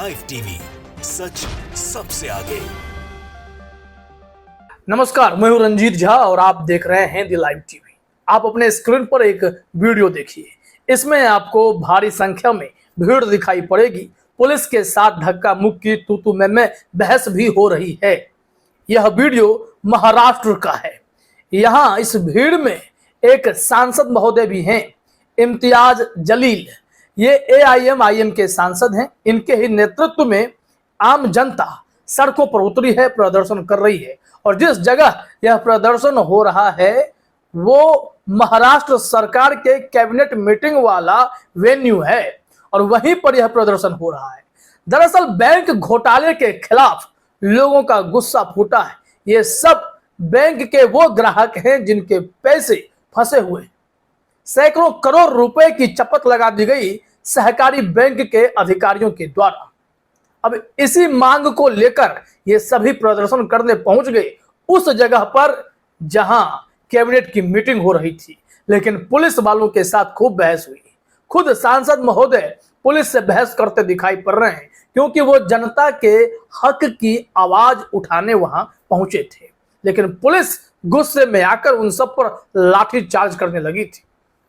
Live TV, सच सबसे आगे। नमस्कार, मैं हूं रंजीत झा और आप देख रहे हैं दी लाइव टीवी। आप अपने स्क्रीन पर एक वीडियो देखिए। इसमें आपको भारी संख्या में भीड़ दिखाई पड़ेगी। पुलिस के साथ धक्का मुक्की, तू मैं बहस भी हो रही है। यह वीडियो महाराष्ट्र का है। यहाँ इस भीड़ में एक सांसद महोदय भी हैं, इम्तियाज जलील। ये AIM के सांसद हैं। इनके ही नेतृत्व में आम जनता सड़कों पर उतरी है, प्रदर्शन कर रही है। और जिस जगह यह प्रदर्शन हो रहा है वो महाराष्ट्र सरकार के कैबिनेट मीटिंग वाला वेन्यू है और वहीं पर यह प्रदर्शन हो रहा है। दरअसल बैंक घोटाले के खिलाफ लोगों का गुस्सा फूटा है। ये सब बैंक के वो ग्राहक हैं जिनके पैसे फंसे हुए हैं। सैकड़ों करोड़ रुपए की चपत लगा दी गई सहकारी बैंक के अधिकारियों के द्वारा। अब इसी मांग को लेकर ये सभी प्रदर्शन करने पहुंच गए उस जगह पर जहां कैबिनेट की मीटिंग हो रही थी। लेकिन पुलिस वालों के साथ खूब बहस हुई। खुद सांसद महोदय पुलिस से बहस करते दिखाई पड़ रहे हैं क्योंकि वो जनता के हक की आवाज उठाने वहां पहुंचे थे। लेकिन पुलिस गुस्से में आकर उन सब पर लाठी चार्ज करने लगी थी।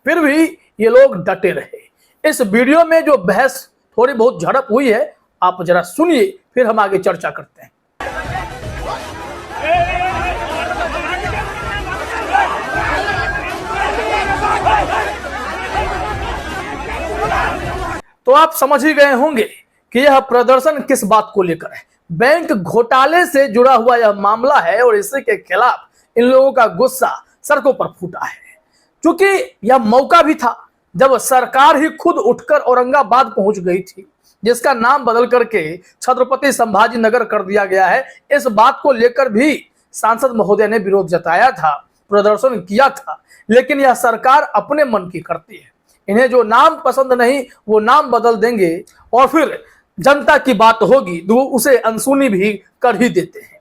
फिर भी ये लोग डटे रहे। इस वीडियो में जो बहस थोड़ी बहुत झड़प हुई है, आप जरा सुनिए, फिर हम आगे चर्चा करते हैं। तो आप समझ ही गए होंगे कि यह प्रदर्शन किस बात को लेकर है। बैंक घोटाले से जुड़ा हुआ यह मामला है और इसी के खिलाफ इन लोगों का गुस्सा सड़कों पर फूटा है। क्योंकि यह मौका भी था जब सरकार ही खुद उठकर औरंगाबाद पहुंच गई थी, जिसका नाम बदल करके छत्रपति संभाजी नगर कर दिया गया है। इस बात को लेकर भी सांसद महोदय ने विरोध जताया था, प्रदर्शन किया था। लेकिन यह सरकार अपने मन की करती है। इन्हें जो नाम पसंद नहीं वो नाम बदल देंगे और फिर जनता की बात होगी तो उसे अनसुनी भी कर ही देते हैं।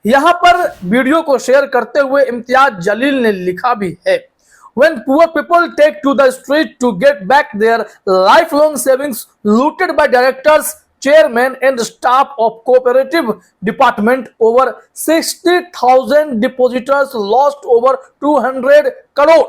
यहाँ पर वीडियो को शेयर करते हुए इम्तियाज जलील ने लिखा भी है, When poor people take to the street to get back their lifelong savings looted by directors, chairmen and staff of cooperative department, over 60,000 depositors lost over 200 crore.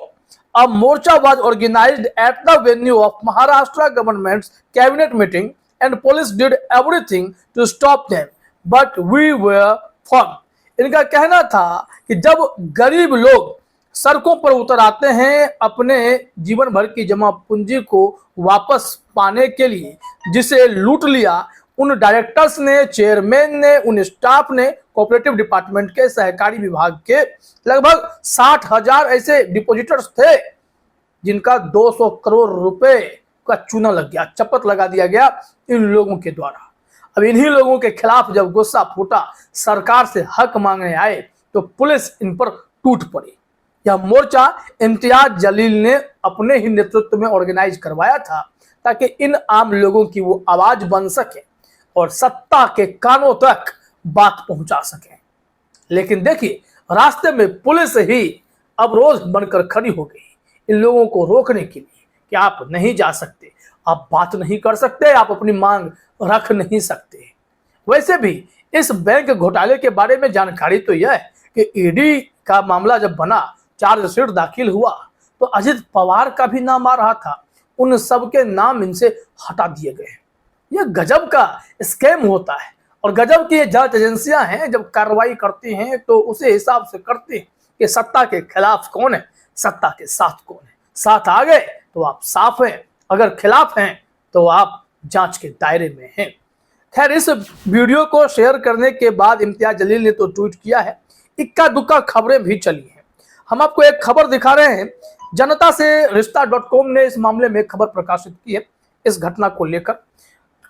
A morcha was organized at the venue of Maharashtra government's cabinet meeting and police did everything to stop them, but we were firm. इनका कहना था कि जब गरीब लोग सड़कों पर उतर आते हैं अपने जीवन भर की जमा पूंजी को वापस पाने के लिए, जिसे लूट लिया, उन डायरेक्टर्स ने, चेयरमैन ने, उन स्टाफ ने, कोऑपरेटिव डिपार्टमेंट के सहकारी विभाग के लगभग 60,000 ऐसे डिपॉजिटर्स थे जिनका 200 करोड़ रुपए का चूना लग गया, चपत लगा दिया गया इन लोगों के द्वारा। अब इन्हीं लोगों के खिलाफ जब गुस्सा फूटा, सरकार से हक मांगने आए तो पुलिस इन पर टूट पड़ी। यह मोर्चा इम्तियाज जलील ने अपने ही नेतृत्व में ऑर्गेनाइज करवाया था ताकि इन आम लोगों की वो आवाज बन सके और सत्ता के कानों तक बात पहुंचा सके। लेकिन देखिए, रास्ते में पुलिस ही अब रोज बनकर खड़ी हो गई इन लोगों को रोकने के लिए कि आप नहीं जा सकते, आप बात नहीं कर सकते, आप अपनी मांग रख नहीं सकते। वैसे भी इस बैंक घोटाले के बारे में जानकारी तो यह है कि ईडी का मामला जब बना, चार्जशीट दाखिल हुआ तो अजित पवार का भी नाम आ रहा था। उन सब के नाम इनसे हटा दिए गए। यह गजब का स्कैम होता है और गजब की ये जांच एजेंसियां हैं, जब कार्रवाई करती हैं तो उसे हिसाब से करती हैं कि सत्ता के खिलाफ कौन है, सत्ता के साथ कौन है। साथ आ गए तो आप साफ हैं, अगर खिलाफ हैं तो आप जांच के दायरे में हैं। खैर, इस वीडियो को शेयर करने के बाद इम्तियाज जलील ने तो ट्वीट किया है, इक्का दुक्का खबरें भी चली हैं। हम आपको एक खबर दिखा रहे हैं। जनता से रिश्ता.com ने इस मामले में खबर प्रकाशित की है इस घटना को लेकर।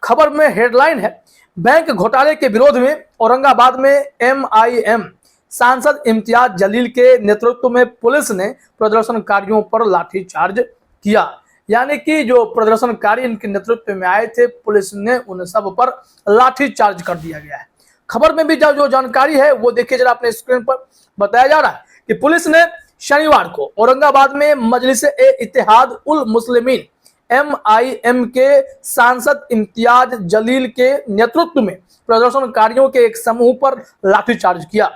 खबर में हेडलाइन है, बैंक घोटाले के विरोध में औरंगाबाद में MIM सांसद इम्तियाज जलील के नेतृत्व में पुलिस ने प्रदर्शनकारियों पर लाठीचार्ज किया। यानी कि जो प्रदर्शनकारी इनके नेतृत्व में आए थे, पुलिस ने उन सब पर लाठीचार्ज कर दिया गया है। खबर में भी जो जानकारी है वो देखिए जरा अपने स्क्रीन पर। बताया जा रहा है कि पुलिस ने शनिवार को औरंगाबाद में मजलिस-ए-इत्तेहाद उल मुस्लिमीन MIM के सांसद इम्तियाज जलील के नेतृत्व में प्रदर्शनकारियों के एक समूह पर लाठीचार्ज किया।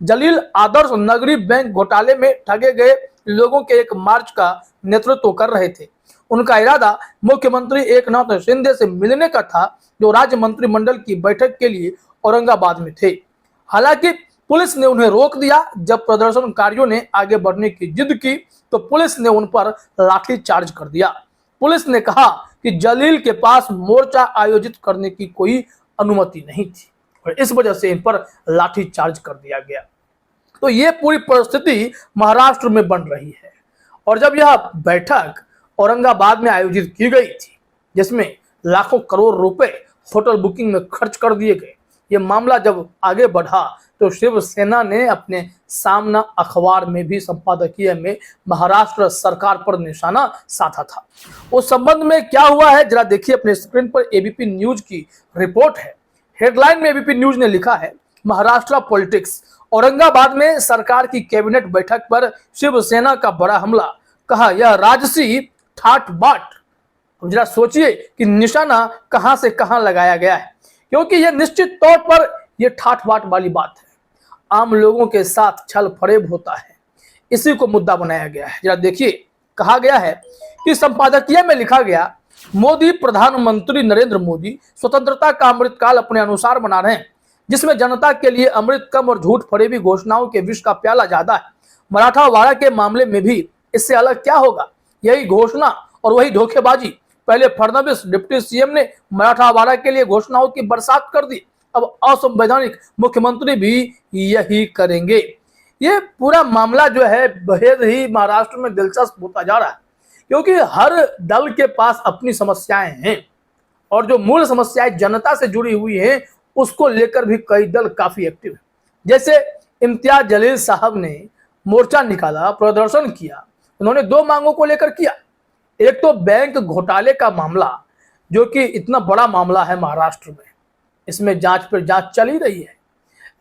जलील आदर्श नगरीय बैंक घोटाले में ठगे गए लोगों के एक मार्च का नेतृत्व कर रहे थे। उनका इरादा मुख्यमंत्री एकनाथ शिंदे से मिलने का था, जो राज्य मंत्रिमंडल की बैठक के लिए औरंगाबाद में थे। हालांकि पुलिस ने उन्हें रोक दिया। जब प्रदर्शनकारियों ने आगे बढ़ने की जिद की तो पुलिस ने उन पर लाठीचार्ज कर दिया। पुलिस ने कहा कि जलील के पास मोर्चा आयोजित करने की कोई अनुमति नहीं थी और इस वजह से इन पर लाठीचार्ज कर दिया गया। तो ये पूरी परिस्थिति महाराष्ट्र में बन रही है। और जब यह बैठक औरंगाबाद में आयोजित की गई थी, जिसमें लाखों करोड़ रुपए होटल बुकिंग में खर्च कर दिए गए, ये मामला जब आगे बढ़ा तो शिवसेना ने अपने सामना अखबार में भी संपादकीय में महाराष्ट्र सरकार पर निशाना साधा था। उस संबंध में क्या हुआ है जरा देखिए अपने स्क्रीन पर। एबीपी न्यूज की रिपोर्ट है। हेडलाइन में एबीपी न्यूज ने लिखा है, महाराष्ट्र पॉलिटिक्स, औरंगाबाद में सरकार की कैबिनेट बैठक पर शिवसेना का बड़ा हमला। कहा यह राजसी ठाट बाट। जरा सोचिए कि निशाना कहां से कहां लगाया गया है, क्योंकि यह निश्चित तौर पर यह ठाट बाट वाली बात है। आम लोगों के साथ छल फरेब होता है, इसी को मुद्दा बनाया गया है। जरा देखिए, कहा गया है कि संपादकीय में लिखा गया, मोदी प्रधानमंत्री नरेंद्र मोदी स्वतंत्रता का अमृतकाल अपने अनुसार मना रहे हैं, जिसमें जनता के लिए अमृत कम और झूठ फरेबी घोषणाओं के विष का प्याला ज्यादा है। मराठावाड़ा के मामले में भी इससे अलग क्या होगा, यही घोषणा और वही धोखेबाजी। पहले फडणवीस डिप्टी सीएम ने मराठावाड़ा के लिए घोषणाओं की बरसात कर दी, अब असंवैधानिक मुख्यमंत्री भी यही करेंगे। ये पूरा मामला जो है बेहद ही महाराष्ट्र में दिलचस्प होता जा रहा है, क्योंकि हर दल के पास अपनी समस्याएं हैं और जो मूल समस्याएं जनता से जुड़ी हुई हैं उसको लेकर भी कई दल काफी एक्टिव है। जैसे इम्तियाज जलील साहब ने मोर्चा निकाला, प्रदर्शन किया। उन्होंने दो मांगों को लेकर किया। एक तो बैंक घोटाले का मामला, जो कि इतना बड़ा मामला है महाराष्ट्र में, इसमें जांच पर जांच चल ही रही है।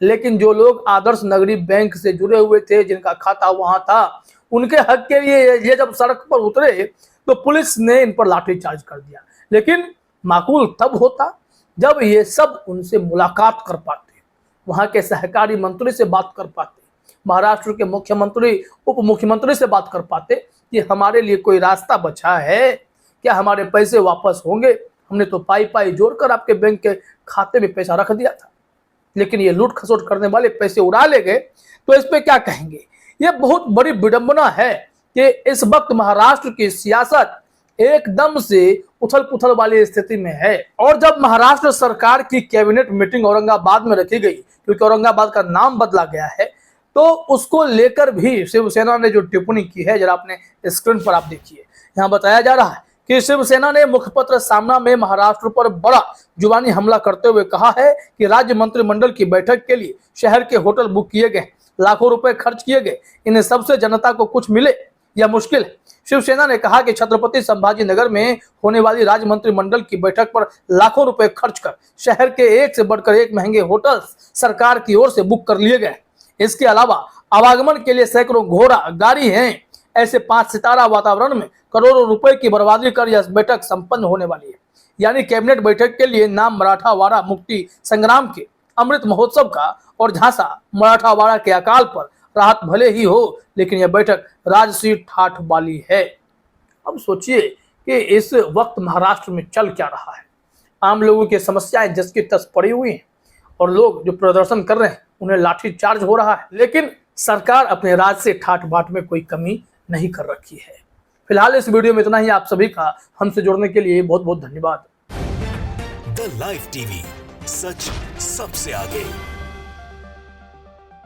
लेकिन जो लोग आदर्श नगरीय बैंक से जुड़े हुए थे, जिनका खाता वहां था, उनके हक के लिए ये जब सड़क पर उतरे तो पुलिस ने इन पर लाठीचार्ज कर दिया। लेकिन माकूल तब होता जब ये सब उनसे मुलाकात कर पाते, वहां के सहकारी मंत्री से बात कर पाते, महाराष्ट्र के मुख्यमंत्री उप मुख्यमंत्री से बात कर पाते कि हमारे लिए कोई रास्ता बचा है क्या, हमारे पैसे वापस होंगे, हमने तो पाई पाई जोड़कर आपके बैंक के खाते में पैसा रख दिया था, लेकिन ये लूट खसोट करने वाले पैसे उड़ा ले गए। तो इस पे क्या कहेंगे। ये बहुत बड़ी विडंबना है कि इस वक्त महाराष्ट्र की सियासत एकदम से उथल पुथल वाली स्थिति में है। और जब महाराष्ट्र सरकार की कैबिनेट मीटिंग औरंगाबाद में रखी गई, क्योंकि औरंगाबाद का नाम बदला गया है, तो उसको लेकर भी शिवसेना ने जो टिप्पणी की है, जरा अपने स्क्रीन पर आप देखिए। यहाँ बताया जा रहा है कि शिवसेना ने मुखपत्र सामना में महाराष्ट्र पर बड़ा जुबानी हमला करते हुए कहा है कि राज्य मंत्रिमंडल की बैठक के लिए शहर के होटल बुक किए गए, लाखों रुपए खर्च किए गए, इन्हें सबसे जनता को कुछ मिले यह मुश्किल है। शिवसेना ने कहा कि छत्रपति संभाजी नगर में होने वाली राज्य मंत्रिमंडल की बैठक पर लाखों रुपए खर्च कर शहर के एक से बढ़कर एक महंगे होटल सरकार की ओर से बुक कर लिए गए। इसके अलावा आवागमन के लिए सैकड़ों घोड़ा गाड़ी हैं। ऐसे 5 सितारा वातावरण में करोड़ों रुपए की बर्बादी कर यह बैठक संपन्न होने वाली है। यानी कैबिनेट बैठक के लिए नाम मराठावाड़ा मुक्ति संग्राम के अमृत महोत्सव का और झांसा मराठावाड़ा के अकाल पर राहत भले ही हो, लेकिन यह बैठक राजसी ठाठ वाली है। अब सोचिए कि इस वक्त महाराष्ट्र में चल क्या रहा है। आम लोगों की समस्याएं जस की तस पड़ी हुई हैं और लोग जो प्रदर्शन कर रहे हैं उन्हें लाठी चार्ज हो रहा है, लेकिन सरकार अपने राज से ठाठ बाट में कोई कमी नहीं कर रखी है। फिलहाल इस वीडियो में इतना ही। आप सभी का हमसे जुड़ने के लिए बहुत बहुत धन्यवाद। द लाइव टीवी, सच सबसे आगे।